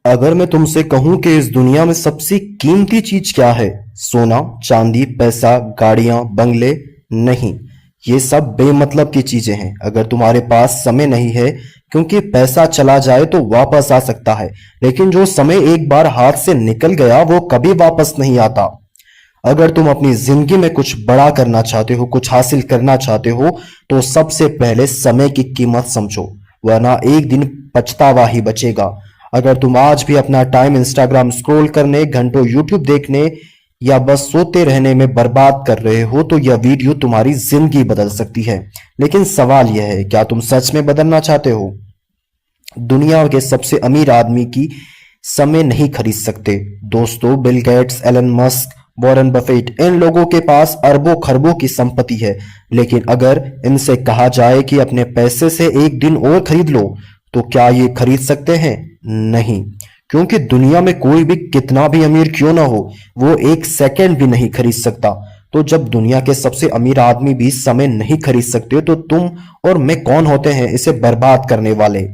अगर मैं तुमसे कहूं कि इस दुनिया में सबसे कीमती चीज क्या है? सोना, चांदी, पैसा, गाड़ियां, बंगले? नहीं, ये सब बेमतलब की चीजें हैं। अगर तुम्हारे पास समय नहीं है, क्योंकि पैसा चला जाए तो वापस आ सकता है, लेकिन जो समय एक बार हाथ से निकल गया वो कभी वापस नहीं आता। अगर तुम अपनी जिंदगी में कुछ बड़ा करना चाहते हो, कुछ हासिल करना चाहते हो, तो सबसे पहले समय की कीमत समझो, वरना एक दिन पछतावा ही बचेगा। अगर तुम आज भी अपना टाइम इंस्टाग्राम स्क्रॉल करने, घंटों यूट्यूब देखने या बस सोते रहने में बर्बाद कर रहे हो, तो यह वीडियो तुम्हारी जिंदगी बदल सकती है। लेकिन सवाल यह है, क्या तुम सच में बदलना चाहते हो? दुनिया के सबसे अमीर आदमी की समय नहीं खरीद सकते दोस्तों। Bill Gates, Elon Musk, Warren Buffett, इन लोगों के पास अरबों खरबों की संपत्ति है, लेकिन अगर इनसे कहा जाए कि अपने पैसे से एक दिन और खरीद लो, तो क्या ये खरीद सकते हैं? नहीं, क्योंकि दुनिया में कोई भी कितना भी अमीर क्यों ना हो, वो एक सेकंड भी नहीं खरीद सकता। तो जब दुनिया के सबसे अमीर आदमी भी समय नहीं खरीद सकते, तो तुम और मैं कौन होते हैं इसे बर्बाद करने वाले?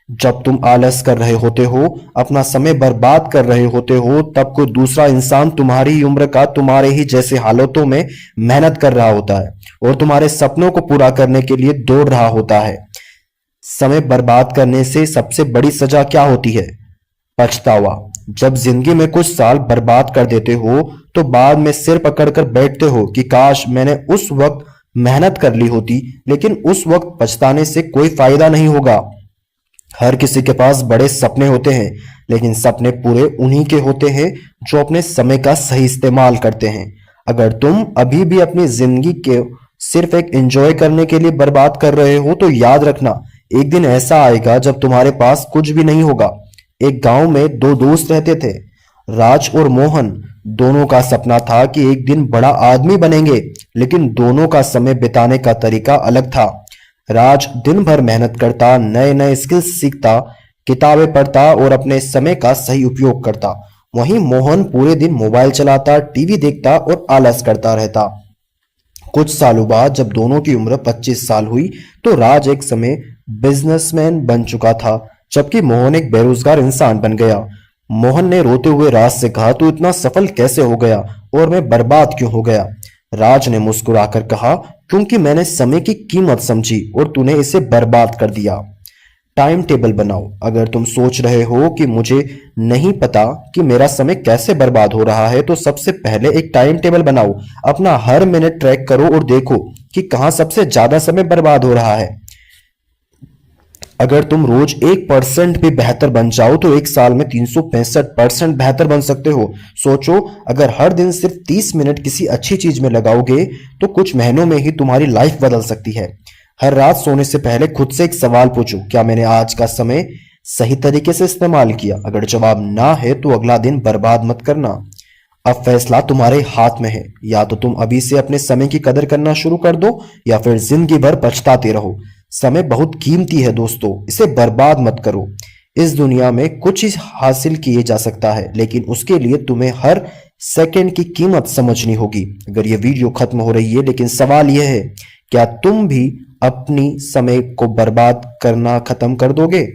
जब तुम आलस कर रहे होते हो, अपना समय बर्बाद कर रहे होते हो, तब कोई दूसरा इंसान तुम्हारी उम्र का तुम्हारे ही जैसे हालातों में मेहनत कर रहा होता है और तुम्हारे सपनों को पूरा करने के लिए दौड़ रहा होता है। समय बर्बाद करने से सबसे बड़ी सजा क्या होती है? पछतावा। जब जिंदगी में कुछ साल बर्बाद कर देते हो, तो बाद में सिर पकड़कर बैठते हो कि काश मैंने उस वक्त मेहनत कर ली होती, लेकिन उस वक्त पछताने से कोई फायदा नहीं होगा। हर किसी के पास बड़े सपने होते हैं, लेकिन सपने पूरे उन्हीं के होते हैं जो अपने समय का सही इस्तेमाल करते हैं। अगर तुम अभी भी अपनी जिंदगी के सिर्फ एक एंजॉय करने के लिए बर्बाद कर रहे हो, तो याद रखना, एक दिन ऐसा आएगा जब तुम्हारे पास कुछ भी नहीं होगा। एक गांव में दो दोस्त रहते थे, राज और मोहन। दोनों का सपना था कि एक दिन बड़ा आदमी बनेंगे, लेकिन दोनों का समय बिताने का तरीका अलग था। राज दिन भर मेहनत करता, नए नए स्किल्स सीखता, किताबें पढ़ता और अपने समय का सही उपयोग करता। वहीं मोहन पूरे दिन मोबाइल चलाता, टीवी देखता और आलस करता रहता। कुछ सालों बाद जब दोनों की उम्र 25 साल हुई, तो राज एक समय बिजनेसमैन बन चुका था, जबकि मोहन एक बेरोजगार इंसान बन गया। मोहन ने रोते हुए राज से कहा, तू इतना सफल कैसे हो गया और मैं बर्बाद क्यों हो गया? राज ने मुस्कुराकर कहा, क्योंकि मैंने समय की कीमत समझी और तूने इसे बर्बाद कर दिया। टाइम टेबल बनाओ। अगर तुम सोच रहे हो कि मुझे नहीं पता कि मेरा समय कैसे बर्बाद हो रहा है, तो सबसे पहले एक टाइम टेबल बनाओ। अपना हर मिनट ट्रैक करो और देखो कि कहां सबसे ज्यादा समय बर्बाद हो रहा है। अगर तुम रोज 1% भी बेहतर बन जाओ, तो एक साल में 365% बेहतर बन सकते हो। सोचो, अगर हर दिन सिर्फ 30 मिनट किसी अच्छी चीज में लगाओगे, तो कुछ महीनों में ही तुम्हारी लाइफ बदल सकती है। हर रात सोने से पहले खुद से एक सवाल पूछो, क्या मैंने आज का समय सही तरीके से इस्तेमाल किया? अगर जवाब ना है, तो अगला दिन बर्बाद मत करना। अब फैसला तुम्हारे हाथ में है, या तो तुम अभी से अपने समय की कदर करना शुरू कर दो, या फिर जिंदगी भर पछताते रहो। समय बहुत कीमती है दोस्तों, इसे बर्बाद मत करो। इस दुनिया में कुछ ही हासिल किए जा सकता है, लेकिन उसके लिए तुम्हें हर सेकंड की कीमत समझनी होगी। अगर ये वीडियो खत्म हो रही है, लेकिन सवाल यह है, क्या तुम भी अपनी समय को बर्बाद करना खत्म कर दोगे?